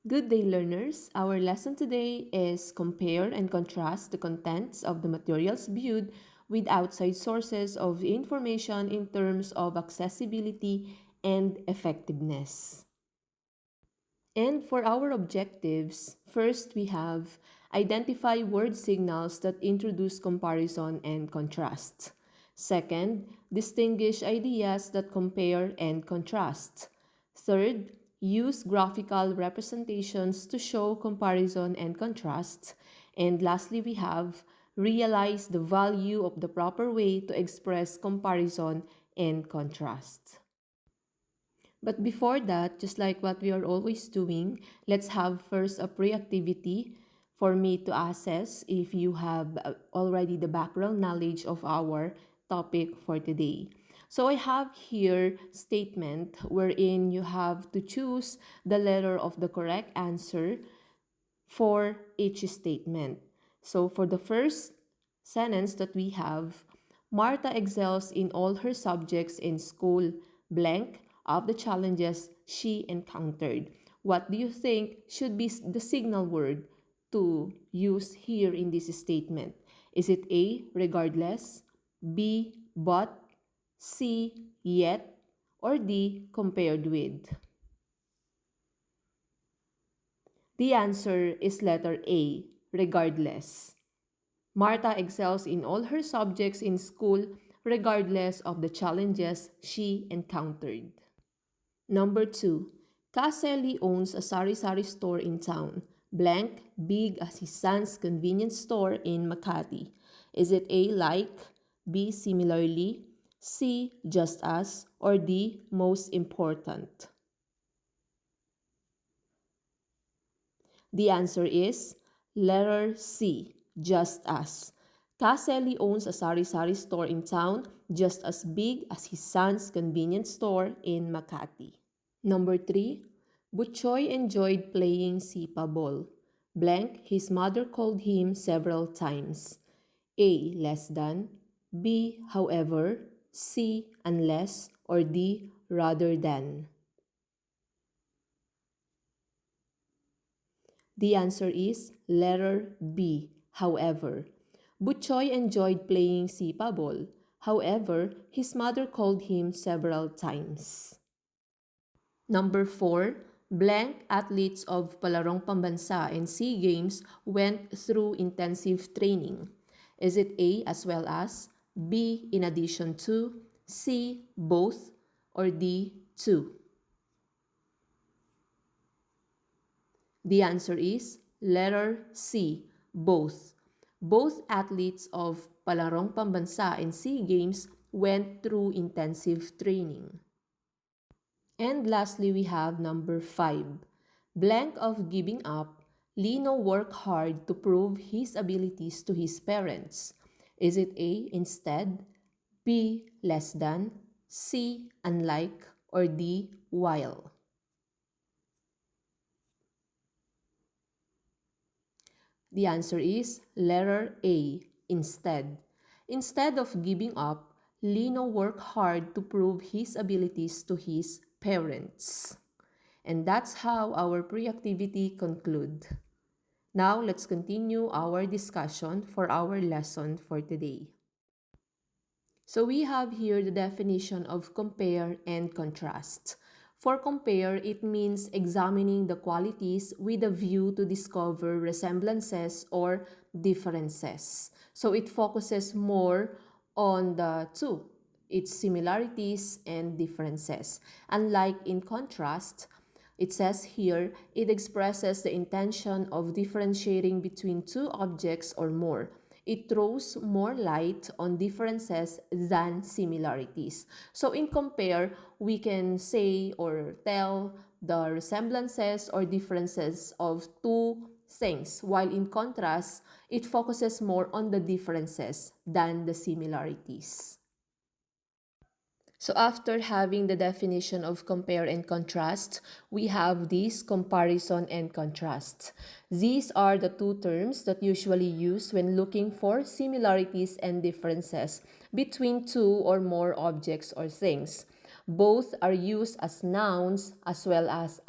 Good day, learners. Our lesson today is compare and contrast the contents of the materials viewed with outside sources of information in terms of accessibility and effectiveness. And for our objectives, first we have identify word signals that introduce comparison and contrast. Second, distinguish ideas that compare and contrast. Third, use graphical representations to show comparison and contrast. And lastly, we have realize the value of the proper way to express comparison and contrast. But before that, just like what we are always doing, let's have first a pre-activity for me to assess if you have already the background knowledge of our topic for today. So I have here statement wherein you have to choose the letter of the correct answer for each statement. So for the first sentence that we have, Martha excels in all her subjects in school, blank of the challenges she encountered. What do you think should be the signal word to use here in this statement? Is it A, regardless, B, but, C, yet, or D, compared with? The answer is letter A, regardless. Martha excels in all her subjects in school regardless of the challenges she encountered. Number 2. Kaseli owns a sari-sari store in town, blank, big as his son's convenience store in Makati. Is it A, like, B, similarly, C, just as, or D, most important? The answer is letter C, just as. Kaseli owns a sari-sari store in town just as big as his son's convenience store in Makati. Number 3. Butchoy enjoyed playing sipa ball. Blank, his mother called him several times. A, less than, B, however, C, unless, or D, rather than. The answer is letter B, however. Butchoy enjoyed playing sipa ball. However, his mother called him several times. Number 4, blank athletes of Palarong Pambansa and SEA Games went through intensive training. Is it A, as well as, B, in addition to, C, both, or D, two? The answer is letter C, both. Both athletes of Palarong Pambansa and SEA Games went through intensive training. And lastly, we have number 5. Blank of giving up, Lino worked hard to prove his abilities to his parents. Is it A, instead, B, less than, C, unlike, or D, while? The answer is letter A, instead. Instead of giving up, Lino worked hard to prove his abilities to his parents. And that's how our pre-activity conclude. Now, let's continue our discussion for our lesson for today. So we have here the definition of compare and contrast. For compare, it means examining the qualities with a view to discover resemblances or differences. So it focuses more on the two, its similarities and differences. Unlike in contrast, it says here, it expresses the intention of differentiating between two objects or more. It throws more light on differences than similarities. So in compare, we can say or tell the resemblances or differences of two things, while in contrast, it focuses more on the differences than the similarities. So after having the definition of compare and contrast, we have this comparison and contrast. These are the two terms that usually used when looking for similarities and differences between two or more objects or things. Both are used as nouns as well as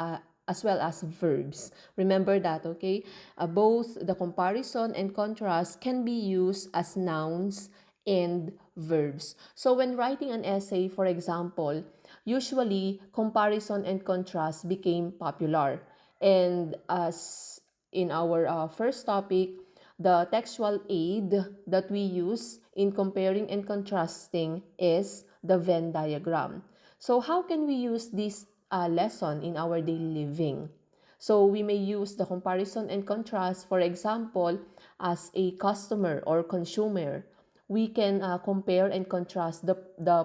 as well as verbs. Remember that, okay? Both the comparison and contrast can be used as nouns and verbs. So when writing an essay, for example, usually comparison and contrast became popular. And as in our first topic, the textual aid that we use in comparing and contrasting is the Venn diagram. So how can we use this lesson in our daily living? So we may use the comparison and contrast, for example, as a customer or consumer. We can compare and contrast the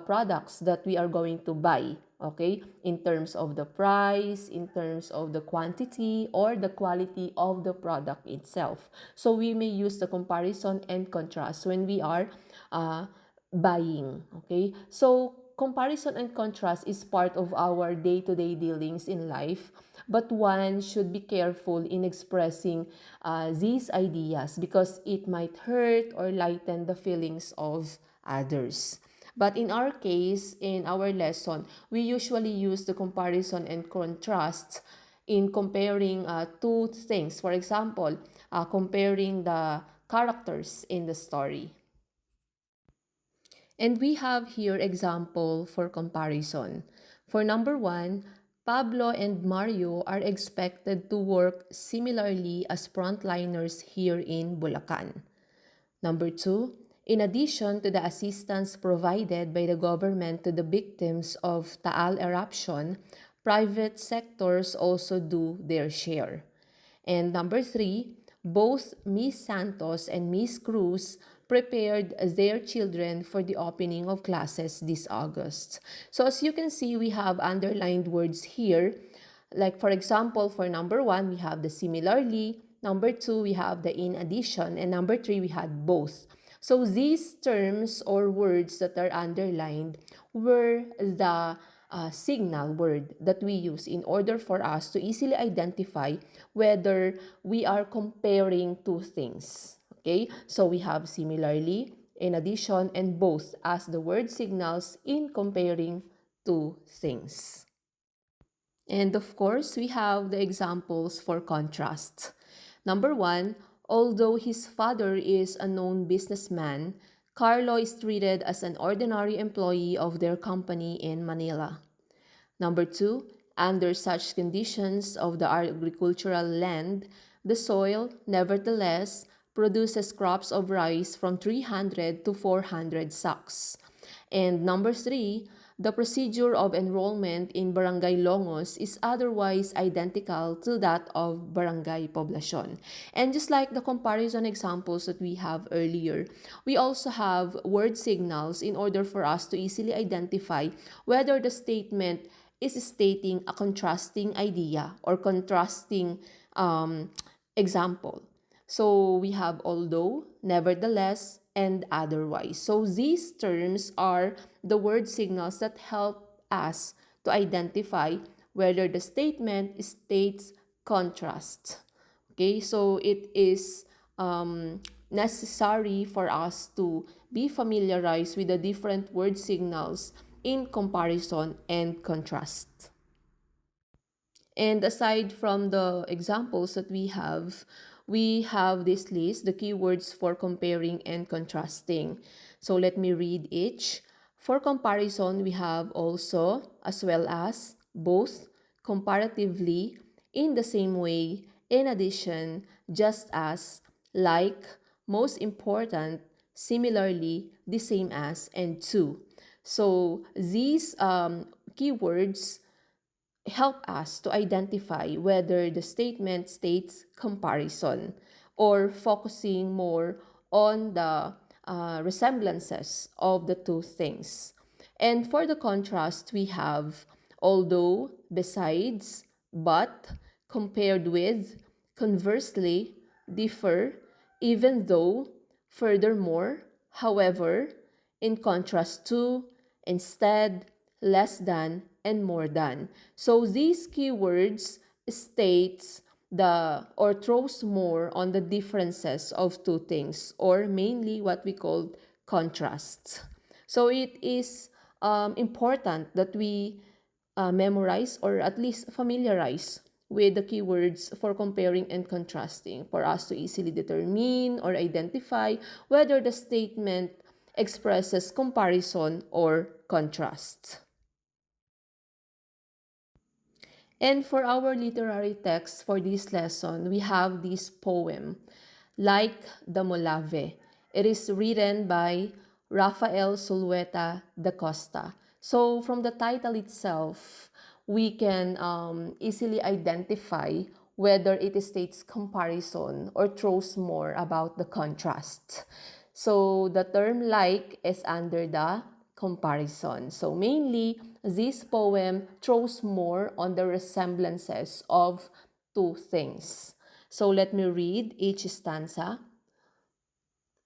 products that we are going to buy, okay, in terms of the price, in terms of the quantity, or the quality of the product itself. So we may use the comparison and contrast when we are uh, buying, okay? So comparison and contrast is part of our day-to-day dealings in life, but one should be careful in expressing these ideas because it might hurt or lighten the feelings of others. But in our case, in our lesson, we usually use the comparison and contrast in comparing two things. For example, comparing the characters in the story. And we have here example for comparison. For number one, Pablo and Mario are expected to work similarly as frontliners here in Bulacan. Number two, in addition to the assistance provided by the government to the victims of Taal eruption, private sectors also do their share. And number three, both Miss Santos and Miss Cruz prepared their children for the opening of classes this August. So as you can see, we have underlined words here. Like for example, for number one, we have the similarly. Number two, we have the in addition. And number three, we had both. So these terms or words that are underlined were the signal word that we use in order for us to easily identify whether we are comparing two things. Okay, so we have similarly, in addition, and both as the word signals in comparing two things. And of course, we have the examples for contrast. Number one, although his father is a known businessman, Carlo is treated as an ordinary employee of their company in Manila. Number two, under such conditions of the agricultural land, the soil, nevertheless, produces crops of rice from 300 to 400 sacks. And number three, the procedure of enrollment in Barangay Longos is otherwise identical to that of Barangay Poblacion. And just like the comparison examples that we have earlier, we also have word signals in order for us to easily identify whether the statement is stating a contrasting idea or contrasting example. So we have although, nevertheless, and otherwise. So these terms are the word signals that help us to identify whether the statement states contrast. Okay, so it is necessary for us to be familiarized with the different word signals in comparison and contrast. And aside from the examples that we have this list, the keywords for comparing and contrasting. So let me read each. For comparison, we have also, as well as, both, comparatively, in the same way, in addition, just as, like, most important, similarly, the same as, and to. So these keywords help us to identify whether the statement states comparison or focusing more on the resemblances of the two things. And for the contrast, we have although, besides, but, compared with, conversely, differ, even though, furthermore, however, in contrast to, instead, less than, and more than. So these keywords states the or throws more on the differences of two things, or mainly what we call contrasts. So it is important that we memorize or at least familiarize with the keywords for comparing and contrasting for us to easily determine or identify whether the statement expresses comparison or contrast. And for our literary text for this lesson, we have this poem, Like the Molave. It is written by Rafael Zulueta da Costa. So from the title itself, we can easily identify whether it states comparison or throws more about the contrast. So the term like is under the comparison. So mainly, this poem throws more on the resemblances of two things. So let me read each stanza.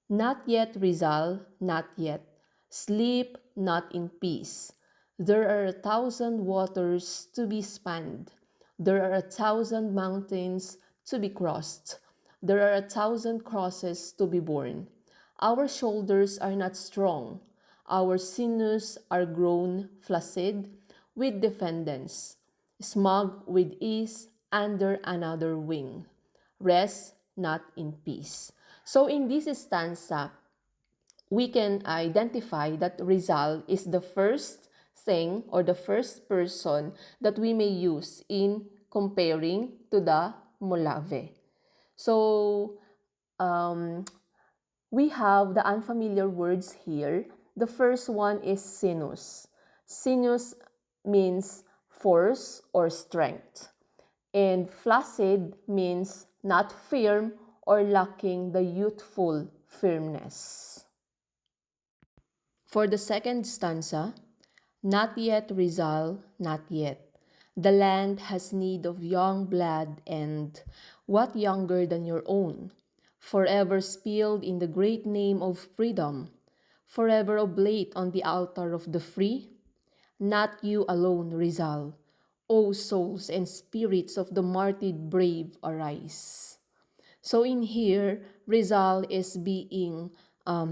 Not yet, Rizal, not yet. Sleep not in peace. There are 1,000 waters to be spanned. There are 1,000 mountains to be crossed. There are 1,000 crosses to be borne. Our shoulders are not strong. Our sinews are grown flaccid with defendance, smug with ease under another wing. Rest not in peace. So in this stanza, we can identify that Rizal is the first thing or the first person that we may use in comparing to the Molave. So we have the unfamiliar words here. The first one is sinus. Sinus means force or strength. And flaccid means not firm or lacking the youthful firmness. For the second stanza, not yet, Rizal, not yet. The land has need of young blood, and what younger than your own? Forever spilled in the great name of freedom, forever oblate on the altar of the free? Not you alone, Rizal. O souls and spirits of the martyred brave, arise. So in here, Rizal is being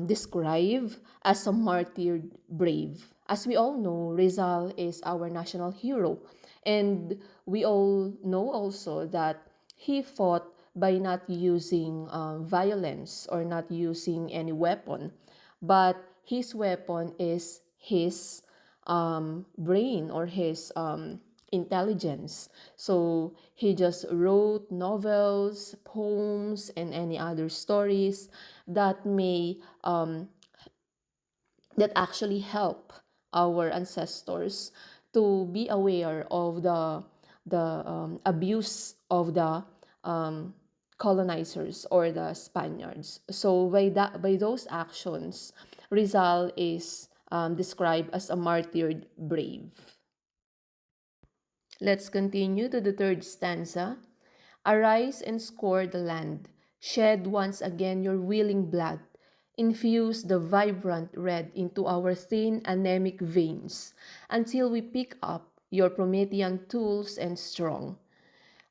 described as a martyred brave. As we all know, Rizal is our national hero. And we all know also that he fought by not using violence or not using any weapon. But his weapon is his brain or his intelligence. So he just wrote novels, poems, and any other stories that may that actually help our ancestors to be aware of the abuse of the colonizers or the Spaniards. So by those actions, Rizal is described as a martyred brave. Let's continue to the third stanza. Arise and scour the land. Shed once again your willing blood. Infuse the vibrant red into our thin anemic veins until we pick up your Promethean tools and strong.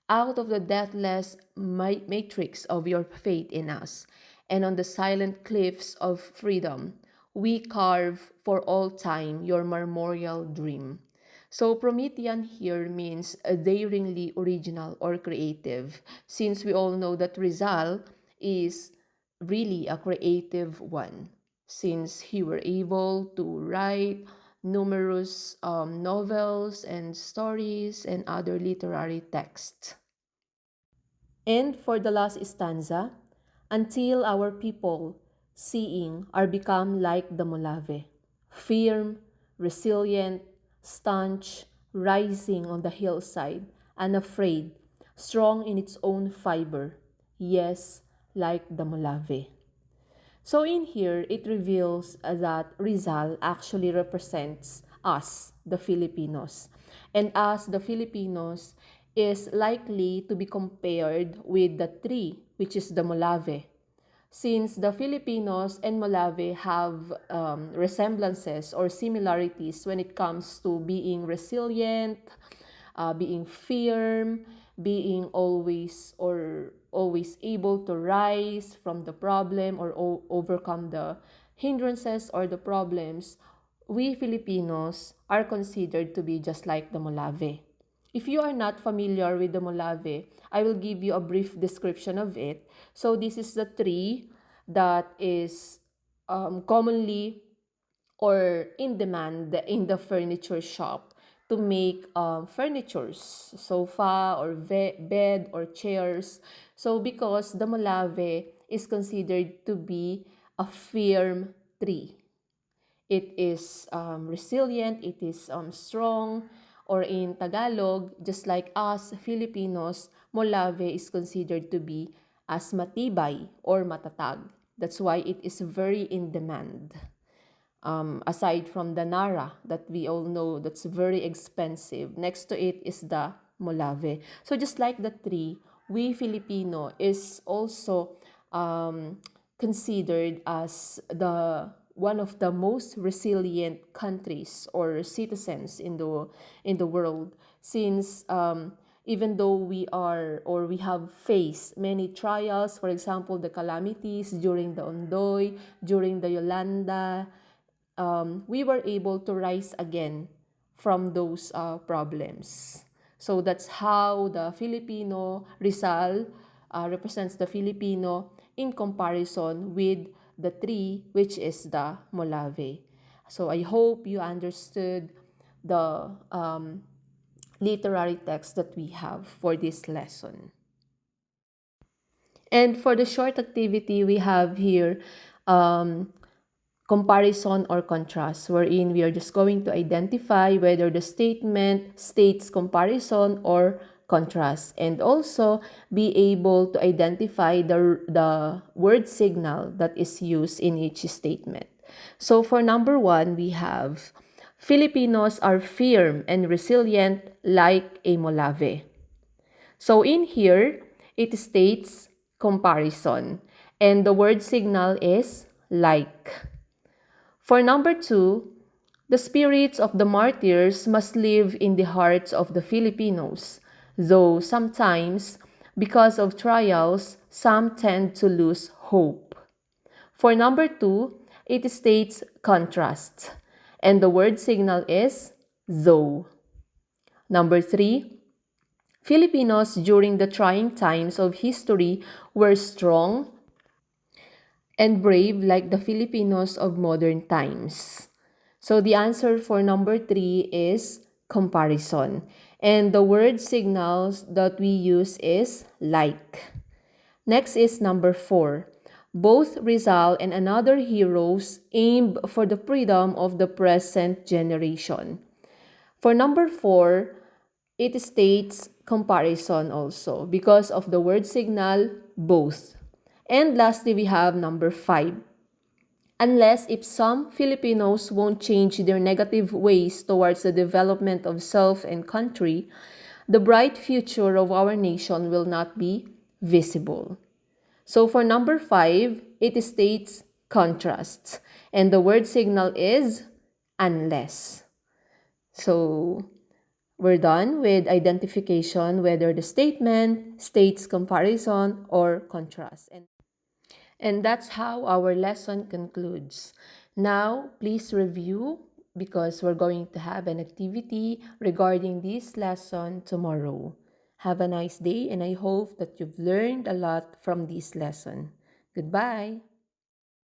Out of the deathless matrix of your faith in us, and on the silent cliffs of freedom, we carve for all time your memorial dream. So Promethean here means daringly original or creative, since we all know that Rizal is really a creative one, since he were able to write numerous novels and stories and other literary texts. And for the last stanza, until our people, seeing, are become like the Molave, firm, resilient, staunch, rising on the hillside, unafraid, strong in its own fiber, yes, like the Molave. So in here, it reveals that Rizal actually represents us, the Filipinos. And us, the Filipinos, is likely to be compared with the tree, which is the Molave. Since the Filipinos and Molave have resemblances or similarities when it comes to being resilient, being firm, being always able to rise from the problem or overcome the hindrances or the problems, we Filipinos are considered to be just like the Molave. If you are not familiar with the Molave, I will give you a brief description of it. So this is the tree that is commonly or in demand in the furniture shop to make furnitures, sofa or bed or chairs. So because the Molave is considered to be a firm tree, it is resilient, it is strong, or in Tagalog, just like us Filipinos, Molave is considered to be as matibay or matatag. That's why it is very in demand. Aside from the Nara that we all know that's very expensive, next to it is the Molave. So just like the tree, we Filipino is also considered as the one of the most resilient countries or citizens in the world, since even though we are or we have faced many trials, for example the calamities during the Ondoy, during the Yolanda, we were able to rise again from those problems. So that's how the Filipino Rizal represents the Filipino in comparison with the tree, which is the Molave. So I hope you understood the literary text that we have for this lesson. And for the short activity, we have here comparison or contrast, wherein we are just going to identify whether the statement states comparison or contrast, and also be able to identify the word signal that is used in each statement. So for number one, we have Filipinos are firm and resilient like a Molave. So in here, it states comparison, and the word signal is like. For number two, the spirits of the martyrs must live in the hearts of the Filipinos, though sometimes, because of trials, some tend to lose hope. For number two, it states contrast, and the word signal is though. Number three, Filipinos during the trying times of history were strong and brave like the Filipinos of modern times. So the answer for number three is comparison. And the word signals that we use is like. Next is number four. Both Rizal and another heroes aimed for the freedom of the present generation. For number four, it states comparison also because of the word signal both. And lastly, we have number five. Unless if some Filipinos won't change their negative ways towards the development of self and country, the bright future of our nation will not be visible. So for number five, it states contrasts, and the word signal is unless. So we're done with identification whether the statement states comparison or contrast. And that's how our lesson concludes. Now, please review because we're going to have an activity regarding this lesson tomorrow. Have a nice day, and I hope that you've learned a lot from this lesson. Goodbye.